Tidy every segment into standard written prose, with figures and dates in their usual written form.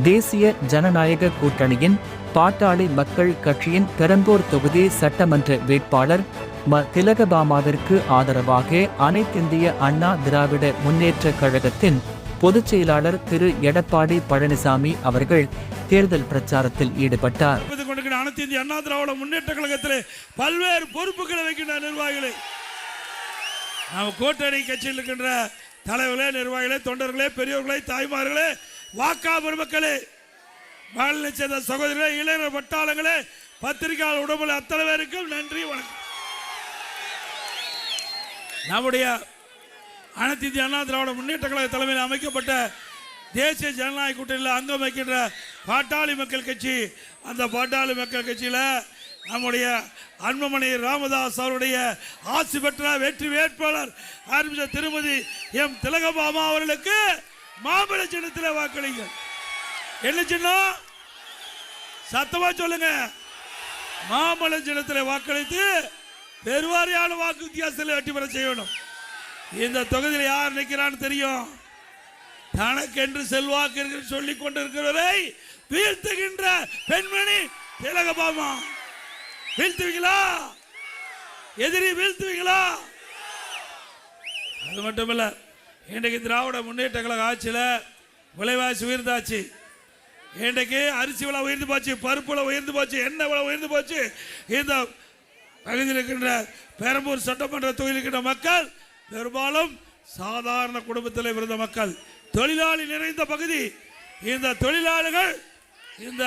தேசிய ஜனநாயக கூட்டணியின் பாட்டாளி மக்கள் கட்சியின் பெரம்பூர் தொகுதி சட்டமன்ற வேட்பாளர் திலகபாமாவிற்கு ஆதரவாக அனைத்திந்திய அண்ணா திராவிட முன்னேற்ற கழகத்தின் பொதுச் செயலாளர் திரு எடப்பாடி பழனிசாமி அவர்கள் தேர்தல் பிரச்சாரத்தில் ஈடுபட்டார். அனைத்து இந்திய அண்ணா திராவிட முன்னேற்ற கழகத்திலே பல்வேறு பொறுப்புகளை வைக்கின்ற நிர்வாகிகளே, நாம் கூட்டணி கட்சியில் இருக்கின்ற தலைவர்களே, நிர்வாகிகளே, தொண்டர்களே, பெரியவர்களே, தாய்மார்களே, வாக்கா பெருமக்களே, மாநில சேர்ந்த சகோதரர்களே, இளைஞர் வட்டாளங்களே, பத்திரிகையாளர் உடம்புல அத்தனை பேருக்கும் நன்றி, வணக்கம். நம்முடைய அனைத்து இந்திய அண்ணா திராவிட முன்னேற்ற கழக தலைமையில் அமைக்கப்பட்ட தேசிய ஜனநாயக கூட்டணியில் அங்கம் வைக்கின்ற பாட்டாளி மக்கள் கட்சி, அந்த பாட்டாளி மக்கள் கட்சியில் நம்முடைய அன்புமணி ராமதாஸ் அவருடைய ஆட்சி பெற்ற வெற்றி வேட்பாளர் ஆரம்பித்த திருமதி எம் திலகபாமா அவர்களுக்கு மாம்பழ சின்னத்தில் வாக்களிங்கள். என்ன சின்னம்? சத்தமா சொல்லுங்க. மாம்பழ சின்னத்தில் வாக்களித்து பெருவாரியான வாக்கு வித்தியாசத்தில் வெற்றி பெற செய்யணும். இந்த தொகுதியில் யார் நிற்கிறான்னு தெரியும். தனக்கென்று செல்வாக்கு சொல்லிக் கொண்டிருக்கிறவரை வீழ்த்துகின்ற பெண்மணி திலகபாமா. வீழ்த்துவீங்களா? எதிரி வீழ்த்துவீங்களா? அது மட்டுமல்ல, இன்றைக்கு திராவிட முன்னேற்ற கழக ஆட்சியில் விலைவாசி உயர்ந்தாச்சு. இன்றைக்கு அரிசி விலை உயர்ந்து போச்சு, பருப்பு விலை உயர்ந்து போச்சு, எண்ணெய் விலை உயர்ந்து போச்சு. இந்த பகுதியில் இருக்கின்ற பெரம்பூர் சட்டமன்ற தொகுதியில் இருக்கின்ற மக்கள் பெரும்பாலும் சாதாரண குடும்பத்தில் பிறந்த மக்கள், தொழிலாளி நிறைந்த பகுதி. இந்த தொழிலாளிகள் இந்த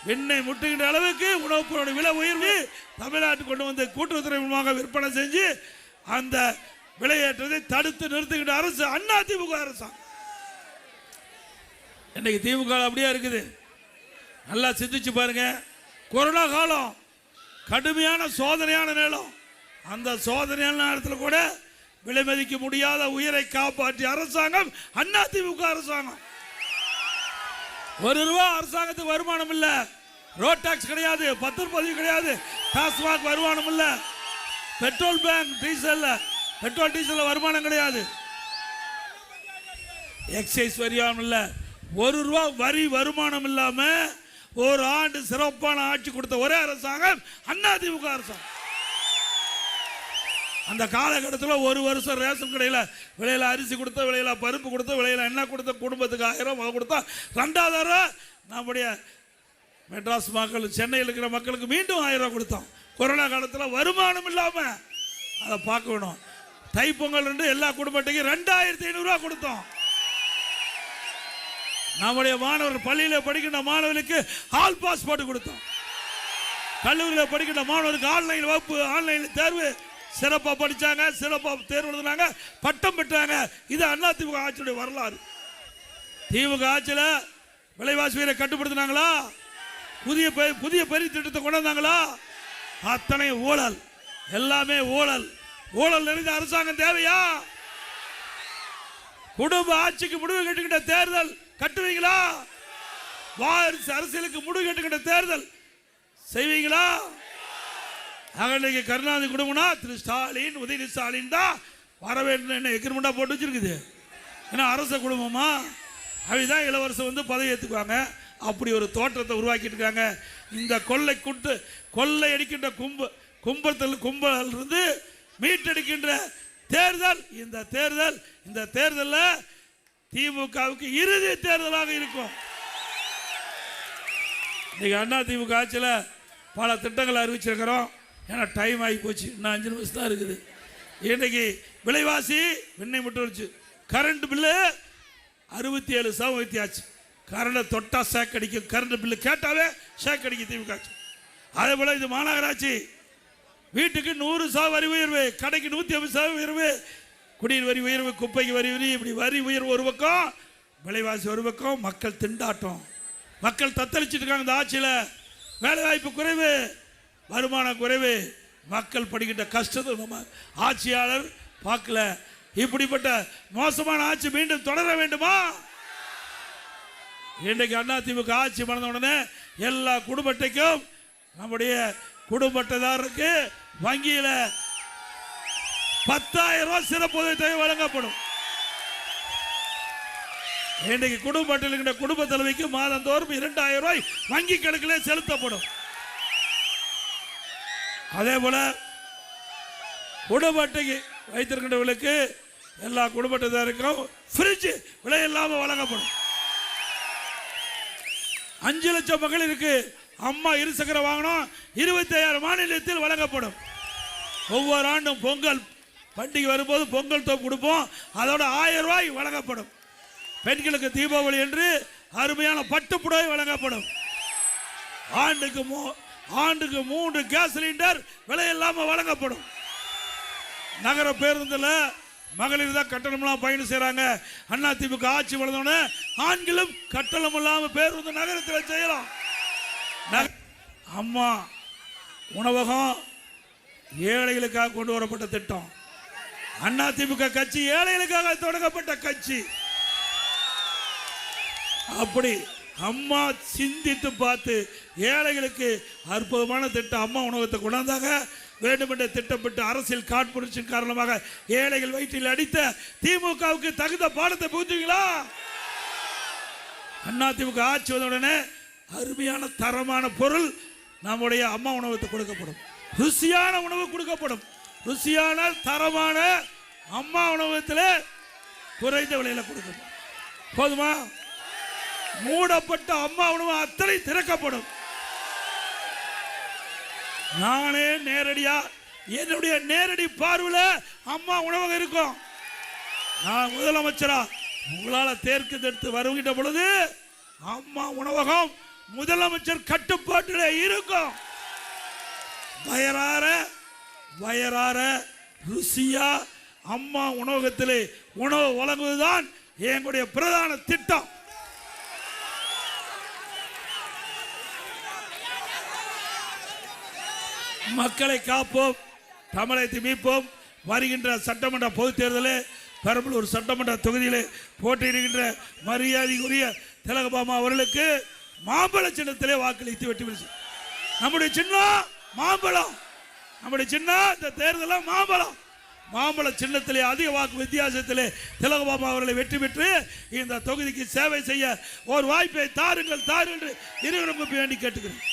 விண்ணை முட்டுகின்ற அளவுக்கு உணவுப் பொருள் விலை உயர்வு தமிழ்நாட்டுக்கு கொண்டு வந்து கூட்டுறவுத்துறை மூலமாக விற்பனை செஞ்சு அந்த விலையேற்றத்தை தடுத்து நிறுத்துகின்ற அரசு அண்ணா திமுக அரசாங்கம். இன்னைக்கு திமுக அப்படியே இருக்குது. நல்லா சிந்திச்சு பாருங்க. கொரோனா காலம் கடுமையான சோதனையான நேரம். அந்த சோதனையான நேரத்தில் கூட விலை மதிக்க முடியாத உயிரை காப்பாற்றிய அரசாங்கம் அண்ணா திமுக அரசாங்கம். ₹1 அரசாங்கத்துக்கு வருமானம் இல்ல, ரோட் டாக்ஸ் கிடையாது, பத்திரப்பதிவு கிடையாது, டாஸ்மாக் வருமானம் இல்ல, பெட்ரோல் பேங்க் பெட்ரோல் டீசல் வருமானம் கிடையாது, எக்ஸைஸ் வரியானம் இல்ல, ₹1 வரி வருமானம் இல்லாம ஒரு ஆண்டு சிறப்பான ஆட்சி கொடுத்த ஒரே அரசாங்கம் அண்ணா திமுக அரசாங்கம். அந்த காலகட்டத்தில் ஒரு வருஷம் ரேஷன் கடையில் விலையில் அரிசி கொடுத்த, விலையில் பருப்பு கொடுத்த, விலையில் எண்ணெய் கொடுத்த, குடும்பத்துக்கு 1000 கொடுத்தா. 2வது நம்முடைய மெட்ராஸ் மக்கள், சென்னையில் இருக்கிற மக்களுக்கு மீண்டும் 1000 கொடுத்தோம். கொரோனா காலத்தில் வருமானம் இல்லாமல் அதை பார்க்க வேணும். தைப்பொங்கல் எல்லா குடும்பத்துக்கும் 2500 கொடுத்தோம். நம்முடைய மாணவர் பள்ளியில் படிக்கின்ற மாணவர்களுக்கு ஆல் பாஸ் போட்டு கொடுத்தோம். கல்லூரியில் படிக்கின்ற மாணவருக்கு ஆன்லைன் வகுப்பு, ஆன்லைன் தேர்வு, சிறப்பாக படித்தாங்க, சிறப்பாக தேர்வு எழுதினாங்க, பட்டம் பெற்றாங்க. இது அண்ணா திமுக ஆட்சியுடைய வரலாறு. திமுக ஆட்சியில் விலைவாசி உயர்வை கட்டுப்படுத்தினாங்களா? புதிய பெரிய திட்டத்தை கொண்டு வந்தாங்களா? அத்தனை ஊழல், எல்லாமே ஊழல். ஊழல் நிறைந்த அரசாங்கம் தேவையா? குடும்ப ஆட்சிக்கு முடிவு கட்டுகின்ற தேர்தல் கட்டுவீங்களா? வாரிசு அரசியலுக்கு முடிவு கட்டுகின்ற தேர்தல் செய்வீங்களா? அன்னைக்கு கருணாநிதி குடும்பம்னா திரு ஸ்டாலின், உதயநிதி ஸ்டாலின் தான் வர வேண்டும். என்ன எக்ரிமெண்டா போட்டு வச்சிருக்குது? ஏன்னா அரச குடும்பமா? அப்படிதான் இளவரசர் வந்து பதவி ஏற்றுக்குவாங்க. அப்படி ஒரு தோற்றத்தை உருவாக்கிட்டு இருக்காங்க. இந்த கொள்ளை அடிக்கின்ற கும்பல் இருந்து மீட்டெடுக்கின்ற தேர்தல் இந்த தேர்தலில் திமுகவுக்கு இறுதி தேர்தலாக இருக்கும். இன்னைக்கு அண்ணா திமுக ஆட்சியில் பல திட்டங்களை அறிவிச்சிருக்கிறோம். ஏன்னா டைம் ஆகி போச்சு, இன்னும் 5 நிமிஷம் தான் இருக்குது. இன்றைக்கு விலைவாசி விண்ணை மட்டும் வச்சு கரண்ட் பில்லு 67% வைத்தியாச்சு. கரண்டை தொட்டா ஷேக் அடிக்கும், கரண்ட் பில்லு கேட்டாவே ஷேக் அடிக்கும் திமுக ஆட்சி. அதே போல் இது மாநகராட்சி, வீட்டுக்கு 100% வரி உயர்வு, கடைக்கு 150% உயர்வு, குடிநீர் வரி உயர்வு, குப்பைக்கு வரி உயர்வு, இப்படி வரி உயர்வு ஒரு பக்கம், விலைவாசி ஒரு பக்கம், மக்கள் திண்டாட்டம். மக்கள் தத்தளிச்சுட்டு இருக்காங்க. இந்த ஆட்சியில் வேலைவாய்ப்பு குறைவு, வருமானம் குறைவு, மக்கள் படுகின்ற கஷ்டத்தை நம்ம ஆட்சியாளர் பார்க்கல. இப்படிப்பட்ட மோசமான ஆட்சி மீண்டும் தொடர வேண்டுமா? இன்றைக்கு அண்ணா திமுக ஆட்சி மறந்த உடனே எல்லா குடும்ப அட்டைக்கும் நம்முடைய குடும்ப அட்டைதாரருக்கு வங்கியில் 10,000 ரூபாய் சிறப்பு உதவித்தொகை வழங்கப்படும். இன்றைக்கு குடும்ப அட்டையில் குடும்ப தலைவிக்கு மாதந்தோறும் 2000 ரூபாய் வங்கி கணக்கிலே செலுத்தப்படும். அதே போல குடும்ப அட்டைக்கு வைத்திருக்கின்றவர்களுக்கு எல்லா குடும்ப அட்டைதாருக்கும் ஃப்ரிட்ஜ் விலை இல்லாமல் வழங்கப்படும். 5 லட்சம் மகளிருக்கு அம்மா இருசக்கர வாகனம் 25,000 மாநிலத்தில் வழங்கப்படும். ஒவ்வொரு ஆண்டும் பொங்கல் பண்டிகை வரும்போது பொங்கல் தொகை கொடுப்போம், அதோட 1000 ரூபாய் வழங்கப்படும். பெண்களுக்கு தீபாவளி என்று அருமையான பட்டுப்புடவை வழங்கப்படும். ஆண்டுக்கு 3 கேஸ் சிலிண்டர் விலை இல்லாமல் வழங்கப்படும். நகர பேருந்தில் மகளிர் தான் கட்டணம்லாம் பயணம் செய்கிறாங்க. அதிமுக ஆட்சி வளர்ந்தோன்னே ஆண்களும் கட்டணம் இல்லாமல் பேருந்து நகரத்தில் செய்யலாம். அம்மா உணவகம் ஏழைகளுக்காக கொண்டு வரப்பட்ட திட்டம். அதிமுக கட்சி ஏழைகளுக்காக தொடங்கப்பட்ட கட்சி. அப்படி அம்மா சிந்தித்து பார்த்து ஏழைகளுக்கு அற்புதமான திட்டம் அம்மா உணவகத்தை கொண்டாந்தாங்க. வேண்டுமென்ற திட்டப்பட்டு அரசியல் காழ்ப்புணர்ச்சியின் காரணமாக ஏழைகள் வயிற்றில் அடித்த திமுகவுக்கு தகுந்த பாடத்தை புகுத்துவீங்களா? அதிமுக ஆட்சி வந்தவுடனே அருமையான தரமான பொருள் நம்முடைய அம்மா உணவகத்தை கொடுக்கப்படும். ருசியான உணவு கொடுக்கப்படும். ருசியான தரமான அம்மா உணவகத்தில் குறைந்த விலையில் கொடுக்கப்படும். போதுமா? மூடப்பட்ட அம்மா உணவு அத்தனை திறக்கப்படும். நானே நேரடியா என்னுடைய நேரடி பார்வையில் அம்மா உணவகம் இருக்கும். நான் முதலமைச்சரா உங்களால் தேர்ந்தெடுத்து வருகின்ற பொழுது அம்மா உணவகம் முதலமைச்சர் கட்டுப்பாட்டில் இருக்கும். வயறார ருசியா அம்மா உணவகத்திலே உணவு வழங்குவதுதான் எங்களுடைய பிரதான திட்டம். மக்களை காப்போம், தமிழகத்தை மீட்போம். வருகின்ற சட்டமன்ற பொதுத் தேர்தலில் பெரம்பலூர் சட்டமன்ற தொகுதியில் போட்டியிடுகின்ற மரியாதைக்குரிய திலகபாமா அவர்களுக்கு மாம்பழ சின்னத்திலே வாக்களித்து வெற்றி பெற்று நம்முடைய சின்னம் மாம்பழம். நம்முடைய சின்னம் இந்த தேர்தலில் மாம்பழ சின்னத்திலே அதிக வாக்கு வித்தியாசத்திலே திலகபாமா அவர்களை வெற்றி பெற்று இந்த தொகுதிக்கு சேவை செய்ய ஒரு வாய்ப்பை தாருங்கள் என்று இருவரும் வேண்டி கேட்டுக்கிறேன்.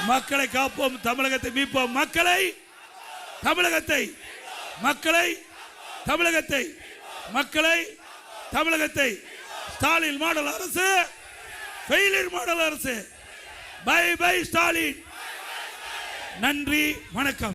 மக்களை காப்போம், தமிழகத்தை மீட்போம். தமிழகத்தை ஸ்டாலின் மாடல் அரசு, ஃபெயிலியர் மாடல் அரசு. பை ஸ்டாலின். நன்றி, வணக்கம்.